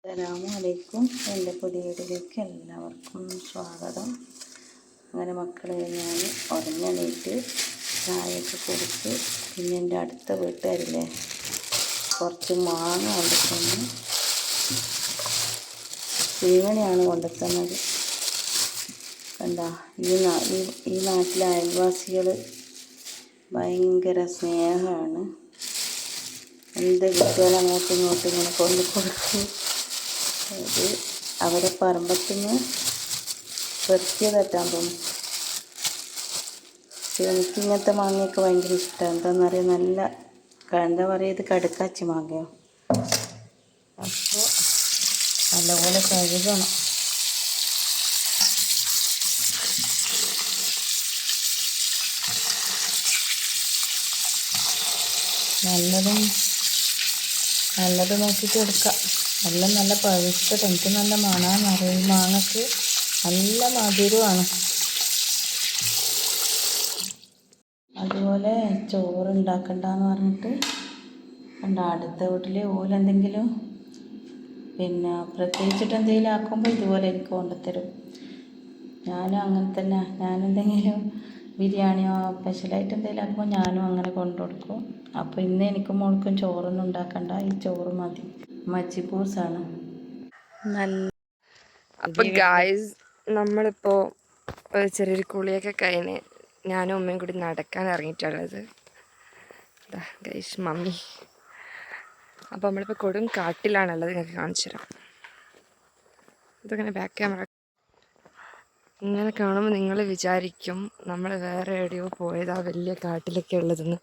അസ്സലാമലൈക്കും. എൻ്റെ പുതിയ വീട്ടിലേക്ക് എല്ലാവർക്കും സ്വാഗതം. അങ്ങനെ മക്കളെ ഞാൻ ഉറങ്ങണീറ്റ് ചായയൊക്കെ കുടിച്ച് പിന്നെ എൻ്റെ അടുത്ത വീട്ടുകാരില്ലേ കുറച്ച് മാങ്ങ കൊണ്ടുത്തന്നു. സീമണിയാണ് കൊണ്ടുത്തന്നത്. കണ്ട ഈ നാട്ടിലെ അയൽവാസികൾ ഭയങ്കര സ്നേഹമാണ്. എന്ത് കിട്ടിയാലും അങ്ങോട്ടും ഇങ്ങോട്ടും ഇങ്ങനെ കൊണ്ടു കൊടുക്കും. അത് അവരെ പറമ്പത്തുനിന്ന് പെറുക്കിയതായിട്ടാൻ തോന്നും. എനിക്ക് ഇങ്ങനത്തെ മാങ്ങയൊക്കെ ഭയങ്കര ഇഷ്ടമാണ്. എന്താണെന്ന് പറയുക, നല്ല എന്താ പറയുക, ഇത് കടുക്കാച്ചി മാങ്ങയോ. അപ്പോൾ നല്ലപോലെ കഴുകണം. നല്ലത് നോക്കിയിട്ട് എടുക്കാം. എല്ലാം നല്ല പഴുത്തത്. എനിക്ക് നല്ല മണമാണ് അറിയും. മാങ്ങക്ക് നല്ല മധുരമാണ്. അതുപോലെ ചോറ് ഉണ്ടാക്കണ്ടെന്ന് പറഞ്ഞിട്ട് അടുത്ത വീട്ടിൽ ഓലെന്തെങ്കിലും പിന്നെ പ്രത്യേകിച്ചിട്ട് എന്തെങ്കിലും ആക്കുമ്പോൾ ഇതുപോലെ എനിക്ക് കൊണ്ടുത്തരും. ഞാനും അങ്ങനെ തന്നെ. ഞാനെന്തെങ്കിലും ബിരിയാണിയോ സ്പെഷ്യലായിട്ട് എന്തെങ്കിലും ആക്കുമ്പോൾ ഞാനും അങ്ങനെ കൊണ്ടു കൊടുക്കും. അപ്പോൾ ഇന്ന് എനിക്ക് മോൾക്കും ചോറൊന്നും ഉണ്ടാക്കണ്ട, ഈ ചോറ് മതി. മച്ചിപ്പൂസാണ് നല്ല. അപ്പോൾ ഗായ്സ്, നമ്മളിപ്പോൾ ചെറിയൊരു കുളിയൊക്കെ കഴിഞ്ഞ് ഞാനും ഉമ്മയും കൂടി നടക്കാൻ ഇറങ്ങിയിട്ടുള്ളത്. Guys mummy. അപ്പോൾ നമ്മളിപ്പോൾ കൊടും കാട്ടിലാണുള്ളത്. നിങ്ങൾക്ക് കാണിച്ചു തരാം. ഇതങ്ങനെ ബാക്ക് ക്യാമറ ഇങ്ങനെ കാണുമ്പോൾ നിങ്ങൾ വിചാരിക്കും നമ്മൾ വേറെ എവിടെയോ പോയതാ വലിയ കാട്ടിലൊക്കെ ഉള്ളതെന്ന്.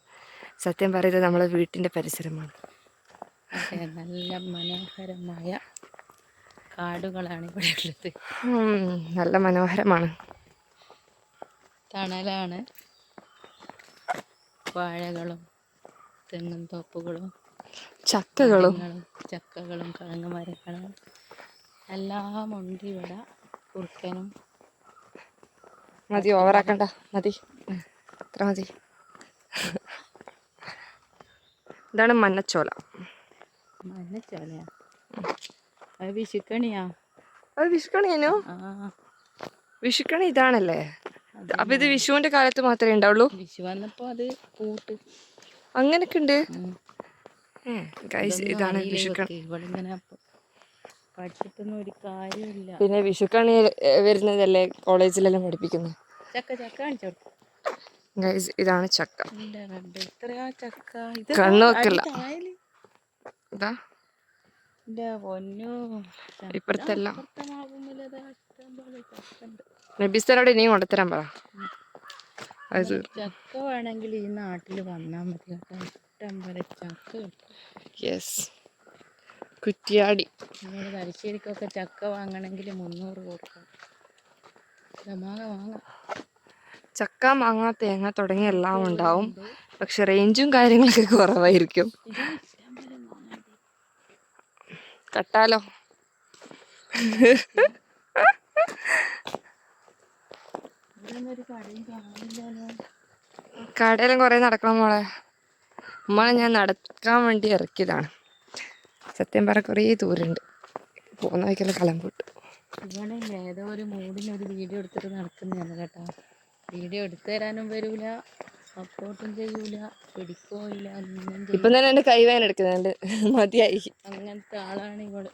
സത്യം പറയുന്നത് നമ്മളെ വീട്ടിൻ്റെ പരിസരമാണ്. നല്ല മനോഹരമായ കാടുകളാണ് ഇവിടെ ഉള്ളത്. നല്ല മനോഹരമാണ്. തണലാണ്. വാഴകളും തെങ്ങും തോപ്പുകളും ചക്കകളും കിഴങ്ങ് മരങ്ങളും എല്ലാം ഉണ്ട് ഇവിടെ. കുറുക്കനും മതി, ഓവറാക്കണ്ട, മതി, അത്ര മതി. ഇതാണ് മഞ്ഞച്ചോല. അത് വിഷുക്കണിയാ. അത് വിഷുക്കണിയേനോ? വിഷുക്കണി ഇതാണല്ലേ? അപ്പൊ ഇത് വിഷുവിന്റെ കാലത്ത് മാത്രമേ ഉണ്ടാവുള്ളൂ? വിഷു വന്നപ്പോ അത് കൂട്ട് അങ്ങനൊക്കെ ഉണ്ട്. ഇതാണ് വിഷുക്കണി. പഠിച്ചിട്ടൊന്നും ഒരു കാര്യമില്ല. പിന്നെ വിഷുക്കണി വരുന്നതല്ലേ കോളേജിലെല്ലാം പഠിപ്പിക്കുന്നത്. ചക്ക കാണിച്ചോ. ഗൈസ്, ഇതാണ് ചക്ക. എത്രയാ ചക്ക. കണ്ണു വെക്കില്ല. ഇതാ ഇപ്പുറത്തെല്ലാം. നബിസ്തനോട് ഇനിയും കൊണ്ടുത്തരാൻ പറ. ചക്ക വേണമെങ്കിൽ ഈ നാട്ടിൽ വന്നാൽ മതി. ഇഷ്ടം പോലെ ചക്ക കിട്ടും. യെസ്, കുറ്റിയാടി. നമ്മൾ തലശ്ശേരിക്കൊക്കെ ചക്ക വാങ്ങണമെങ്കിൽ 300 കൊടുക്കണം. ചക്ക, മാങ്ങ, തേങ്ങ തുടങ്ങിയ എല്ലാം ഉണ്ടാവും. പക്ഷെ റേഞ്ചും കാര്യങ്ങളൊക്കെ കുറവായിരിക്കും. കട്ടാലോ. കടയിലും കുറേ നടക്കണം മോളെ. ഉമ്മ ഞാൻ നടക്കാൻ വേണ്ടി ഇറക്കിയതാണ്. സത്യം പറ കുറേ ദൂരമുണ്ട്. പോകുന്ന വഴിക്കെല്ലാം കലം പൊട്ടു. ഇവിടെ ഏതോ ഒരു മൂടിനൊരു വീഡിയോ എടുത്തിട്ട് നടക്കുന്നതാണ് കേട്ടോ. വീഡിയോ എടുത്തു തരാനും വരൂല, സപ്പോർട്ടും ചെയ്യൂല, പിടിക്കോ ഇല്ല. ഇപ്പം തന്നെ എൻ്റെ കൈവേദന എടുക്കുന്നുണ്ട്. മതിയായി. അങ്ങനത്തെ ആളാണ് ഇവള്.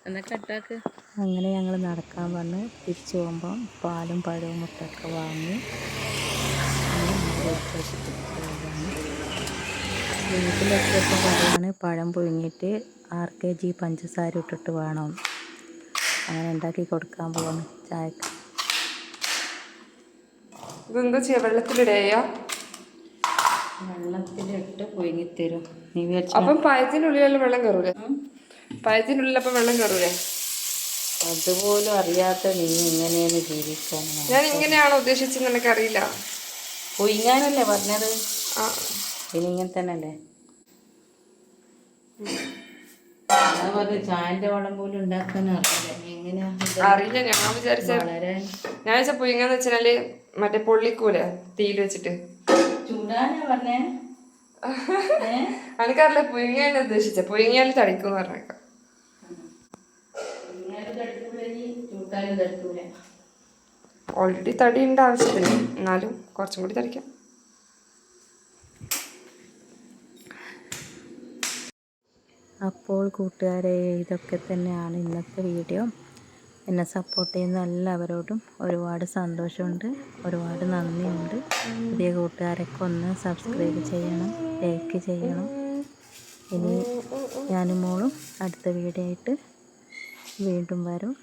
എന്നാ കട്ടാക്ക്. അങ്ങനെ ഞങ്ങൾ നടക്കാൻ വന്ന് തിരിച്ചു പോകുമ്പം പാലും പഴവും മുട്ടൊക്കെ വാങ്ങി വീട്ടിലെത്തിയപ്പോൾ പറയാണ് പഴം പുഴുങ്ങിയിട്ട് 6 kg പഞ്ചസാര ഇട്ടിട്ട് വേണം. അങ്ങനെ ഉണ്ടാക്കി കൊടുക്കാൻ പോവാണ് ചായക്ക്. ഇതെന്താ ചെയ്യാ? വെള്ളത്തിലിടയോ? വെള്ളത്തിലിട്ട് പുഴുങ്ങിത്തരും. നീ അപ്പം പഴത്തിനുള്ളിലെല്ലാം വെള്ളം കയറൂലേ? പഴത്തിനുള്ളിൽ അപ്പം വെള്ളം കയറൂലേ? അതുപോലും അറിയാത്ത നീ ഇങ്ങനെയാണ് ജീവിക്കാൻ. ഞാൻ ഇങ്ങനെയാണോ ഉദ്ദേശിച്ചത് എനിക്കറിയില്ല. പുഴുങ്ങാനല്ലേ പറഞ്ഞത്? പിന്നെ ഇങ്ങനെ തന്നെ അല്ലേ? ഞാൻ പറഞ്ഞു ചായന്റെ വളം പോലും ഉണ്ടാക്കാൻ അറിയില്ല. എങ്ങനെയാ അറിയില്ല. ഞാൻ വിചാരിച്ച പുഴുങ്ങാന്ന് വെച്ചാല് മറ്റേ പൊള്ളിക്കൂല തീയിൽ വെച്ചിട്ട്. ചൂടാനാ പറഞ്ഞേ? എനിക്കറിയില്ല പുഴുങ്ങിയാണ് ഉദ്ദേശിച്ചത്. പുഴുങ്ങിയാൽ തടിക്കും പറഞ്ഞേക്കാം. കൊടുത്താലും തരത്തൂല. ഓൾറെഡി തടിയുണ്ട് ആവശ്യത്തിന്, എന്നാലും കുറച്ചും കൂടി തടിക്കാം. അപ്പോൾ കൂട്ടുകാരെ, ഇതൊക്കെ തന്നെയാണ് ഇന്നത്തെ വീഡിയോ. എന്നെ സപ്പോർട്ട് ചെയ്യുന്ന എല്ലാവരോടും ഒരുപാട് സന്തോഷമുണ്ട്, ഒരുപാട് നന്ദിയുണ്ട്. പുതിയ കൂട്ടുകാരൊക്കെ ഒന്ന് സബ്സ്ക്രൈബ് ചെയ്യണം, ലൈക്ക് ചെയ്യണം. ഇനി ഞാനും മോളും അടുത്ത വീഡിയോ ആയിട്ട് വീണ്ടും വരും.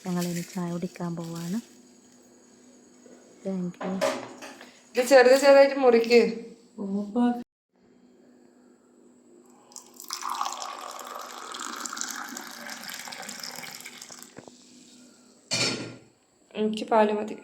ഞങ്ങളിനി ചായ കുടിക്കാൻ പോവാണ്. Thank you. ഇത് ചെറുതായിട്ട് മുറിക്ക്. എനിക്ക് പാല് മതി.